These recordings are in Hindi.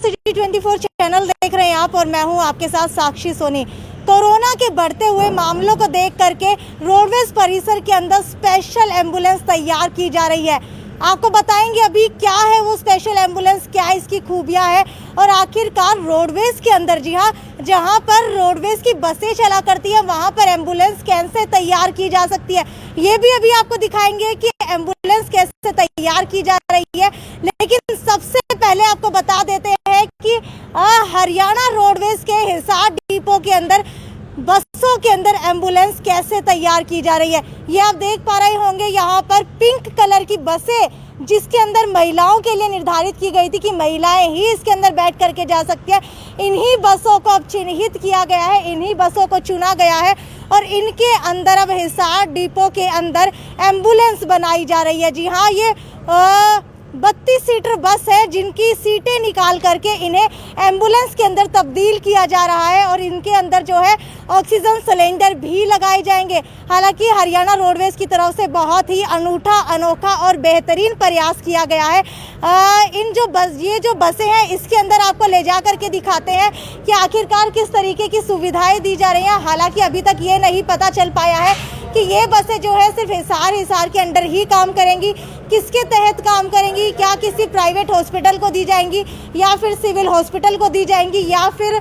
सिटी 24 चैनल देख रहे हैं आप और मैं हूं आपके साथ साक्षी सोनी। कोरोना के बढ़ते हुए मामलों को देख करके रोडवेज परिसर के अंदर स्पेशल एम्बुलेंस तैयार की जा रही है। आपको बताएंगे अभी क्या है वो स्पेशल एम्बुलेंस, क्या इसकी खूबियां है और आखिरकार रोडवेज के अंदर, जी हाँ, जहां पर रोडवेज की बसें चला करती है वहां पर एम्बुलेंस कैसे तैयार की जा सकती है, ये भी अभी आपको दिखाएंगे कि एम्बुलेंस कैसे तैयार की जा रही है। लेकिन सबसे पहले आपको बता देते हैं कि हरियाणा रोडवेज के हिसार डिपो के अंदर बसों के अंदर एम्बुलेंस कैसे तैयार की जा रही है। ये आप देख पा रहे होंगे यहाँ पर पिंक कलर की बसें, जिसके अंदर महिलाओं के लिए निर्धारित की गई थी कि महिलाएं ही इसके अंदर बैठ करके जा सकती है। इन्हीं बसों को अब चिन्हित किया गया है, इन्हीं बसों को चुना गया है और इनके अंदर अब हिसार डिपो के अंदर एम्बुलेंस बनाई जा रही है। जी हाँ, ये 32 सीटर बस है जिनकी सीटें निकाल करके इन्हें एम्बुलेंस के अंदर तब्दील किया जा रहा है और इनके अंदर जो है ऑक्सीजन सिलेंडर भी लगाए जाएंगे। हालांकि हरियाणा रोडवेज की तरफ से बहुत ही अनोखा और बेहतरीन प्रयास किया गया है। ये जो बसें हैं इसके अंदर आपको ले जा करके दिखाते हैं कि आखिरकार किस तरीके की सुविधाएं दी जा रही हैं। हालांकि अभी तक ये नहीं पता चल पाया है कि ये बसें जो है सिर्फ हिसार के अंडर ही काम करेंगी, किसके तहत काम करेंगी, क्या किसी प्राइवेट हॉस्पिटल को दी जाएंगी या फिर सिविल हॉस्पिटल को दी जाएंगी या फिर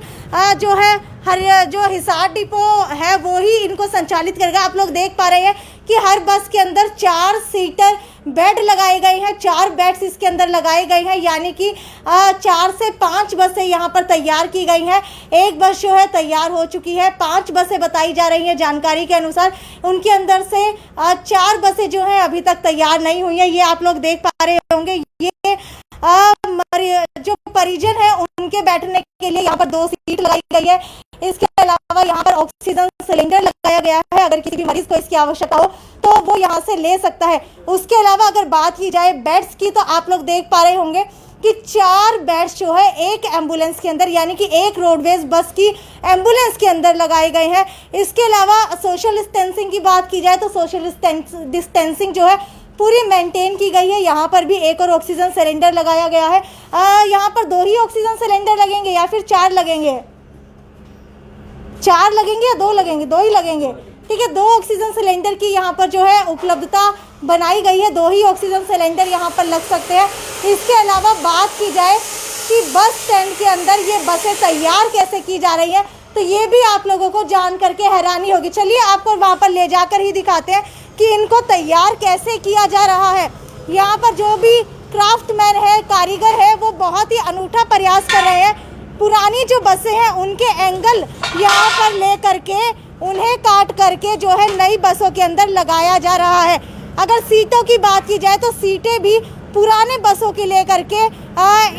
जो हिसार डिपो है वो ही इनको संचालित करेगा। आप लोग देख पा रहे हैं कि हर बस के अंदर 4 सीटर बेड लगाए गए हैं, 4 बेड्स इसके अंदर लगाए गए हैं, यानी कि 4 से 5 बसें यहाँ पर तैयार की गई हैं। एक बस जो है तैयार हो चुकी है, 5 बसें बताई जा रही हैं जानकारी के अनुसार। उनके अंदर से 4 बसें जो हैं अभी तक तैयार नहीं हुई हैं। ये आप लोग देख पा रहे होंगे, ये जो परिजन है उनके बैठने के लिए यहाँ पर 2 सीट लगाई गई है। इसके अलावा यहाँ पर ऑक्सीजन सिलेंडर लगाया गया है, अगर किसी भी मरीज को इसकी आवश्यकता हो तो वो यहाँ से ले सकता है। उसके अलावा अगर बात की जाए बेड्स की तो आप लोग देख पा रहे होंगे कि 4 बेड्स जो है एक एम्बुलेंस के अंदर, यानी कि एक रोडवेज बस की एम्बुलेंस के अंदर लगाए गए हैं। इसके अलावा सोशल डिस्टेंसिंग की बात की जाए तो सोशल डिस्टेंसिंग जो है पूरी मेंटेन की गई है। यहाँ पर भी एक और ऑक्सीजन सिलेंडर लगाया गया है। यहाँ पर 2 ही ऑक्सीजन सिलेंडर लगेंगे या फिर 4 लगेंगे? 4 लगेंगे या 2 लगेंगे? 2 ही लगेंगे, ठीक है। 2 ऑक्सीजन सिलेंडर की यहाँ पर जो है उपलब्धता बनाई गई है, 2 ही ऑक्सीजन सिलेंडर यहाँ पर लग सकते हैं। इसके अलावा बात की जाए कि बस स्टैंड के अंदर ये बसें तैयार कैसे की जा रही हैं तो ये भी आप लोगों को जान करके हैरानी होगी। चलिए आपको वहाँ पर ले जाकर ही दिखाते हैं कि इनको तैयार कैसे किया जा रहा है। यहाँ पर जो भी क्राफ्टमैन है, कारीगर है, वो बहुत ही अनूठा प्रयास कर रहे हैं। पुरानी जो बसें हैं उनके एंगल यहाँ पर ले करके उन्हें काट करके जो है नई बसों के अंदर लगाया जा रहा है। अगर सीटों की बात की जाए तो सीटें भी पुराने बसों की ले करके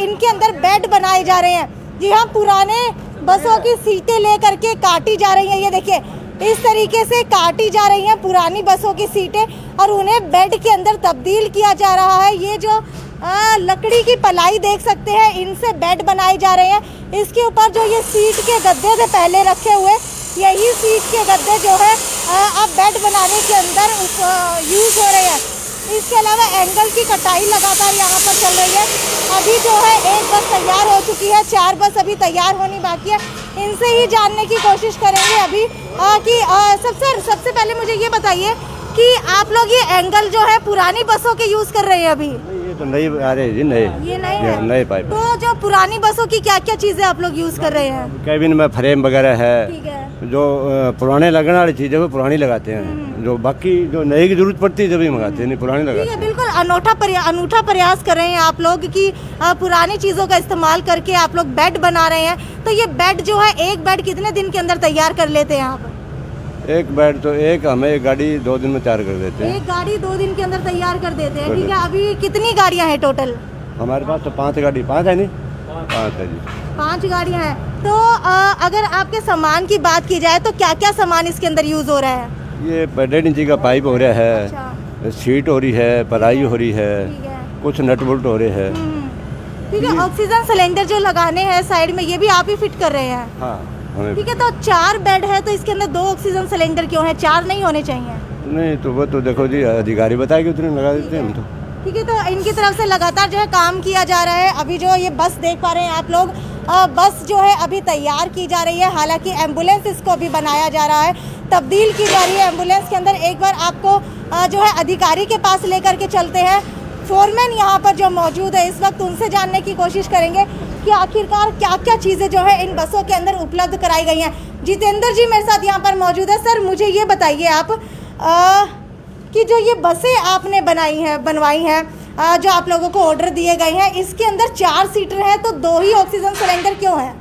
इनके अंदर बेड बनाए जा रहे हैं। जी हाँ, पुराने बसों की सीटें ले करके काटी जा रही हैं। ये देखिए, इस तरीके से काटी जा रही हैं पुरानी बसों की सीटें और उन्हें बेड के अंदर तब्दील किया जा रहा है। ये जो लकड़ी की पलाई देख सकते हैं, इनसे बेड बनाए जा रहे हैं। इसके ऊपर जो ये सीट के गद्दे थे पहले रखे हुए, यही सीट के गद्दे जो है अब बेड बनाने के अंदर यूज़ हो रहे हैं। इसके अलावा एंगल की कटाई लगातार यहाँ पर चल रही है। अभी जो है एक बस तैयार हो चुकी है, 4 बस अभी तैयार होनी बाकी है। इनसे ही जानने की कोशिश करेंगे अभी कि सबसे पहले मुझे ये बताइए कि आप लोग ये एंगल जो है पुरानी बसों के यूज़ कर रहे हैं अभी? ये तो नई आ रही है, नए पाइप। तो जो पुरानी बसों की क्या क्या चीज़ें आप लोग यूज़ कर रहे हैं? कैबिन में फ्रेम वगैरह है, ठीक है। जो पुराने लगने वाली चीज़ें वो पुरानी लगाते हैं, जो बाकी जो नई की जरूरत पड़ती है जब मंगाते हैं, नहीं पुरानी लगाते हैं। बिल्कुल अनूठा प्रयास कर रहे हैं आप लोग कि पुरानी चीज़ों का इस्तेमाल करके आप लोग बेड बना रहे हैं। तो ये बेड जो है, एक बेड कितने दिन के अंदर तैयार कर लेते हैं आप? एक बेड तो हमें एक गाड़ी 2 दिन में तैयार कर देते हैं। एक गाड़ी 2 दिन के अंदर तैयार कर देते हैं, ठीक है। अभी कितनी गाड़ियाँ हैं टोटल? हमारे पास तो 5 गाड़ी, 5 है नहीं, 5 है जी। 5 गाड़ियाँ हैं। तो अगर आपके सामान की बात की जाए तो क्या क्या सामान इसके अंदर यूज़ हो रहा है? ये 1.5 इंची का पाइप हो रहा है। अच्छा। सीट हो रही है, पलाई हो रही है, कुछ नट बोल्ट हो रहे हैं, ठीक है। ऑक्सीजन सिलेंडर जो लगाने हैं साइड में, ये भी आप ही फिट कर रहे हैं? हाँ, ठीक है। तो 4 बेड है तो इसके अंदर 2 ऑक्सीजन सिलेंडर क्यों है? 4 नहीं होने चाहिए? नहीं तो वो तो देखो जी, अधिकारी बताएगी उतने लगा देते हैं हम तो। ठीक है, तो इनकी तरफ से लगातार जो है काम किया जा रहा है। अभी जो ये बस देख पा रहे हैं आप लोग, बस जो है अभी तैयार की जा रही है। हालांकि एम्बुलेंस इसको अभी बनाया जा रहा है, तब्दील की जा रही है एम्बुलेंस के अंदर। एक बार आपको जो है अधिकारी के पास लेकर के चलते हैं। फोरमैन यहाँ पर जो मौजूद है इस वक्त, उनसे जानने की कोशिश करेंगे कि आखिरकार क्या क्या चीज़ें जो है इन बसों के अंदर उपलब्ध कराई गई हैं। जितेंद्र जी मेरे साथ यहाँ पर मौजूद है। सर मुझे ये बताइए आप कि जो ये बसें आपने बनवाई हैं, जो आप लोगों को ऑर्डर दिए गए हैं, इसके अंदर 4 सीटर है, तो 2 ही ऑक्सीजन सिलेंडर क्यों है?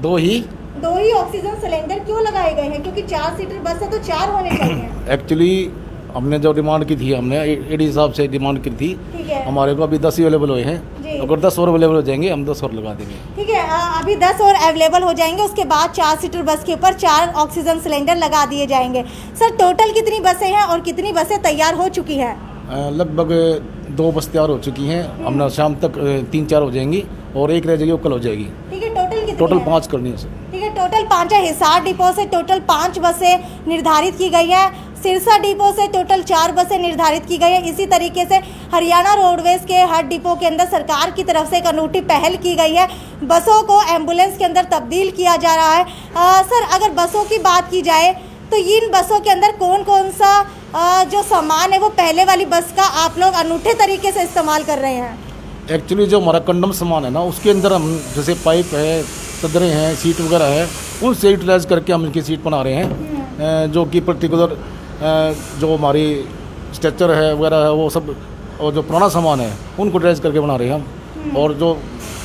2 ही ऑक्सीजन सिलेंडर क्यों लगाए गए हैं? क्योंकि 4 सीटर बस है तो 4 होने चाहिए। एक्चुअली हमने जो डिमांड की थी, हमने एडी साहब से डिमांड की थी। ठीक है, हमारे को अभी 10 ही अवेलेबल हुए हैं। अगर 10 और अवेलेबल हो जाएंगे हम 10 और लगा देंगे। ठीक है, अभी 10 और अवेलेबल हो जाएंगे, उसके बाद 4 सीटर बस के ऊपर 4 ऑक्सीजन सिलेंडर लगा दिए जाएंगे। सर टोटल कितनी बसें हैं और कितनी बसें तैयार हो चुकी हैं? लगभग 2 बस तैयार हो चुकी हैं। हमने शाम तक 3-4 हो जाएंगी और एक रह जाएगी, वो कल हो जाएगी। ठीक है, टोटल कितनी टोटल है? 5 करनी है सर। ठीक है, टोटल 5 है। हिसार डिपो से टोटल 5 बसें निर्धारित की गई है। सिरसा डिपो से टोटल 4 बसें निर्धारित की गई है। इसी तरीके से हरियाणा रोडवेज के हर डिपो के अंदर सरकार की तरफ से एक अनूठी पहल की गई है, बसों को एम्बुलेंस के अंदर तब्दील किया जा रहा है। सर अगर बसों की बात की जाए तो इन बसों के अंदर कौन कौन सा जो सामान है वो पहले वाली बस का आप लोग अनूठे तरीके से इस्तेमाल कर रहे हैं? एक्चुअली जो हमारा कंडम सामान है ना, उसके अंदर हम जैसे पाइप है, चदरें हैं, सीट वगैरह है, उनसे यूटिलाइज करके हम इनकी सीट बना रहे हैं। जो कि पर्टिकुलर जो हमारी स्ट्रेचर है वगैरह है वो सब, और जो पुराना सामान है उनको ड्राइज करके बना रहे हैं हम। और जो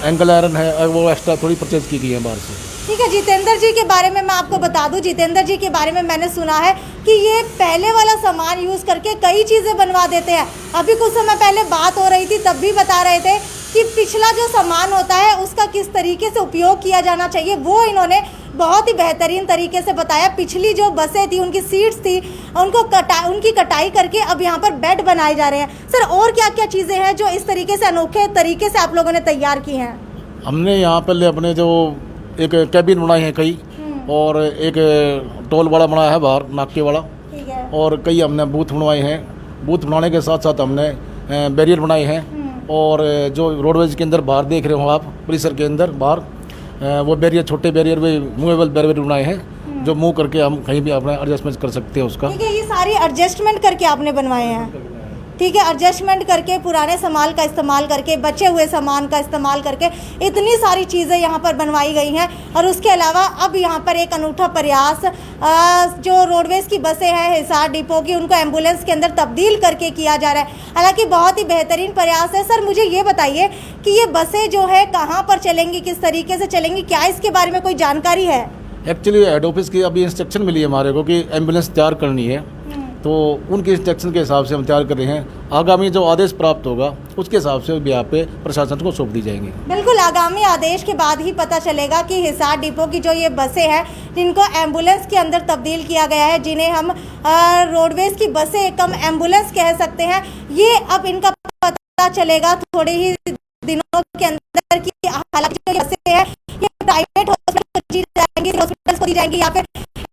एंगल आयरन है वो एक्स्ट्रा थोड़ी परचेज की गई है बाहर से। ठीक है, जितेंद्र जी के बारे में मैं आपको बता दूं, जितेंद्र जी के बारे में मैंने सुना है कि ये पहले वाला सामान यूज़ करके कई चीज़ें बनवा देते हैं। अभी कुछ समय पहले बात हो रही थी, तब भी बता रहे थे कि पिछला जो सामान होता है उसका किस तरीके से उपयोग किया जाना चाहिए, वो इन्होंने बहुत ही बेहतरीन तरीके से बताया। पिछली जो बसें थी, उनकी सीट्स थी, उनकी कटाई करके अब यहाँ पर बेड बनाए जा रहे हैं। सर और क्या क्या चीज़ें हैं जो इस तरीके से अनोखे तरीके से आप लोगों ने तैयार की हैं? हमने यहाँ पहले अपने जो एक कैबिन बनाए हैं कई, और एक टोल वाला बनाया है बाहर नाके वाला। ठीक है, और कई हमने बूथ बनवाए हैं। बूथ बनाने के साथ साथ हमने बैरियर बनाए हैं। और जो रोडवेज के अंदर बाहर देख रहे हो आप, परिसर के अंदर बाहर वो बैरियर, छोटे बैरियर भी मूवेबल बैरियर बनाए हैं, जो मूव करके हम कहीं भी अपना एडजस्टमेंट कर सकते हैं उसका। ठीक है, ये सारी एडजस्टमेंट करके आपने बनवाए हैं? ठीक है, एडजस्टमेंट करके, पुराने सामान का इस्तेमाल करके, बचे हुए सामान का इस्तेमाल करके इतनी सारी चीज़ें यहाँ पर बनवाई गई हैं। और उसके अलावा अब यहाँ पर एक अनूठा प्रयास जो रोडवेज़ की बसें हैं हिसार डिपो की, उनको एम्बुलेंस के अंदर तब्दील करके किया जा रहा है। हालांकि बहुत ही बेहतरीन प्रयास है। सर मुझे ये बताइए कि ये बसें जो है कहाँ पर चलेंगी, किस तरीके से चलेंगी, क्या इसके बारे में कोई जानकारी है? एक्चुअली हेड ऑफिस की अभी इंस्ट्रक्शन मिली है हमारे को कि एम्बुलेंस तैयार करनी है, तो उनके इंस्ट्रक्शन के हिसाब से हम तैयार कर रहे हैं। आगामी जो आदेश प्राप्त होगा उसके हिसाब से भी यहाँ पे प्रशासन को सौंप दी जाएंगी। बिल्कुल, आगामी आदेश के बाद ही पता चलेगा कि हिसार डिपो की जो ये बसें हैं जिनको एम्बुलेंस के अंदर तब्दील किया गया है, जिन्हें हम रोडवेज की बसें कम एम्बुलेंस कह सकते हैं, ये अब इनका पता चलेगा थोड़े ही दिनों के अंदर कि हालांकि जो बसें हैं ये प्राइवेट हॉस्पिटल्स को दी जाएंगी या फिर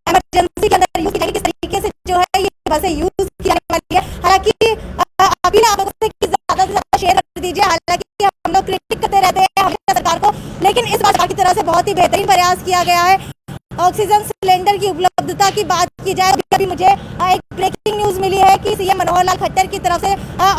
इमरजेंसी के अंदर यूज की जाएंगी, किस तरीके से जो है ये बसें यूज की जाने वाली है। हालांकि अभी ना आप लोगों से ज़्यादा से ज़्यादा शेयर कर दीजिए। हालांकि हम लोग क्रिटिक करते रहते हैं हमेशा सरकार को, लेकिन इस बार सरकार की तरफ से बहुत ही बेहतरीन प्रयास किया गया है। ऑक्सीजन सिलेंडर की उपलब्धता की बात की जाए, अभी मुझे एक ब्रेकिंग न्यूज़ मिली है कि सीएम मनोहर लाल खट्टर की तरफ से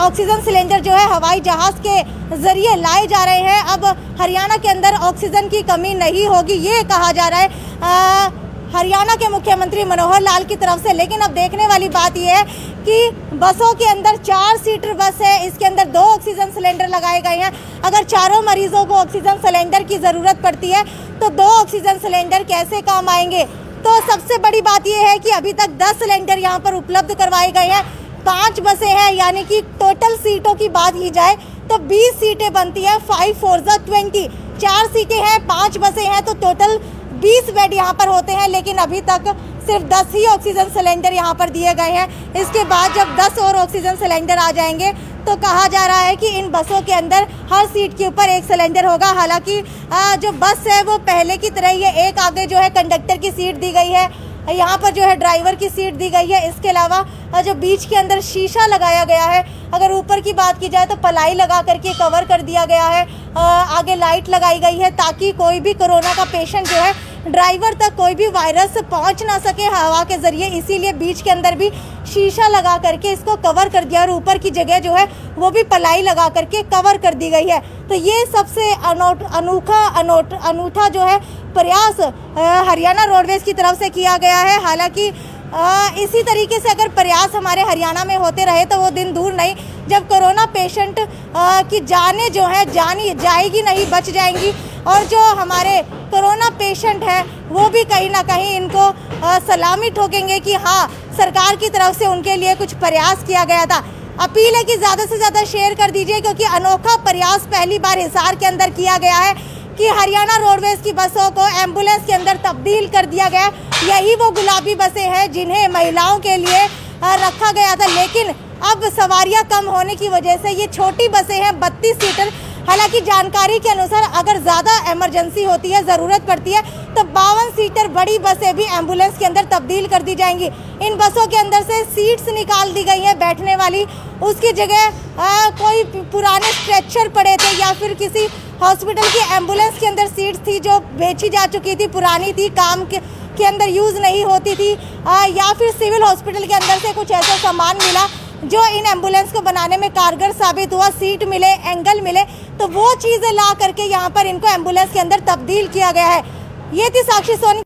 ऑक्सीजन सिलेंडर जो है हवाई जहाज़ के जरिए लाए जा रहे हैं। अब हरियाणा के अंदर ऑक्सीजन की कमी नहीं होगी, ये कहा जा रहा है हरियाणा के मुख्यमंत्री मनोहर लाल की तरफ से। लेकिन अब देखने वाली बात यह है कि बसों के अंदर 4 सीटर बस है, इसके अंदर 2 ऑक्सीजन सिलेंडर लगाए गए हैं। अगर चारों मरीजों को ऑक्सीजन सिलेंडर की ज़रूरत पड़ती है तो 2 ऑक्सीजन सिलेंडर कैसे काम आएंगे? तो सबसे बड़ी बात यह है कि अभी तक 10 सिलेंडर यहाँ पर उपलब्ध करवाए गए हैं। 5 बसें हैं, यानी कि टोटल सीटों की बात की जाए तो 20 सीटें बनती हैं। 5 4 20, 4 सीटें हैं, 5 बसें हैं, तो टोटल 20 बेड यहाँ पर होते हैं। लेकिन अभी तक सिर्फ 10 ही ऑक्सीजन सिलेंडर यहाँ पर दिए गए हैं। इसके बाद जब 10 और ऑक्सीजन सिलेंडर आ जाएंगे तो कहा जा रहा है कि इन बसों के अंदर हर सीट के ऊपर 1 सिलेंडर होगा। हालांकि जो बस है वो पहले की तरह ही है, एक आगे जो है कंडक्टर की सीट दी गई है, यहाँ पर जो है ड्राइवर की सीट दी गई है। इसके अलावा जो बीच के अंदर शीशा लगाया गया है, अगर ऊपर की बात की जाए तो पलाई लगा करके कवर कर दिया गया है। आगे लाइट लगाई गई है ताकि कोई भी कोरोना का पेशेंट जो है ड्राइवर तक कोई भी वायरस पहुंच ना सके हवा के ज़रिए, इसीलिए बीच के अंदर भी शीशा लगा करके इसको कवर कर दिया और ऊपर की जगह जो है वो भी पलाई लगा करके कवर कर दी गई है। तो ये सबसे अनूठा जो है प्रयास हरियाणा रोडवेज़ की तरफ से किया गया है। हालांकि इसी तरीके से अगर प्रयास हमारे हरियाणा में होते रहे तो वो दिन दूर नहीं जब कोरोना पेशेंट की जानें जो है जानी जाएगी नहीं, बच जाएंगी, और जो हमारे कोरोना पेशेंट हैं वो भी कहीं ना कहीं इनको सलामी ठोकेंगे कि हाँ, सरकार की तरफ से उनके लिए कुछ प्रयास किया गया था। अपील है कि ज़्यादा से ज़्यादा शेयर कर दीजिए, क्योंकि अनोखा प्रयास पहली बार हिसार के अंदर किया गया है कि हरियाणा रोडवेज़ की बसों को एम्बुलेंस के अंदर तब्दील कर दिया गया। यही वो गुलाबी बसें हैं जिन्हें महिलाओं के लिए रखा गया था, लेकिन अब सवारियां कम होने की वजह से ये छोटी बसें हैं 32 सीटर। हालांकि जानकारी के अनुसार अगर ज़्यादा इमरजेंसी होती है, ज़रूरत पड़ती है, तो 52 सीटर बड़ी बसें भी एम्बुलेंस के अंदर तब्दील कर दी जाएंगी। इन बसों के अंदर से सीट्स निकाल दी गई हैं बैठने वाली, उसकी जगह कोई पुराने स्ट्रेचर पड़े थे या फिर किसी हॉस्पिटल की एम्बुलेंस के अंदर सीट्स थी जो बेची जा चुकी थी, पुरानी थी, काम के अंदर यूज़ नहीं होती थी, या फिर सिविल हॉस्पिटल के अंदर से कुछ ऐसा सामान मिला जो इन एम्बुलेंस को बनाने में कारगर साबित हुआ, सीट मिले, एंगल मिले, तो वो चीज़ें ला करके यहाँ पर इनको एम्बुलेंस के अंदर तब्दील किया गया है। ये थी साक्षी सोनी।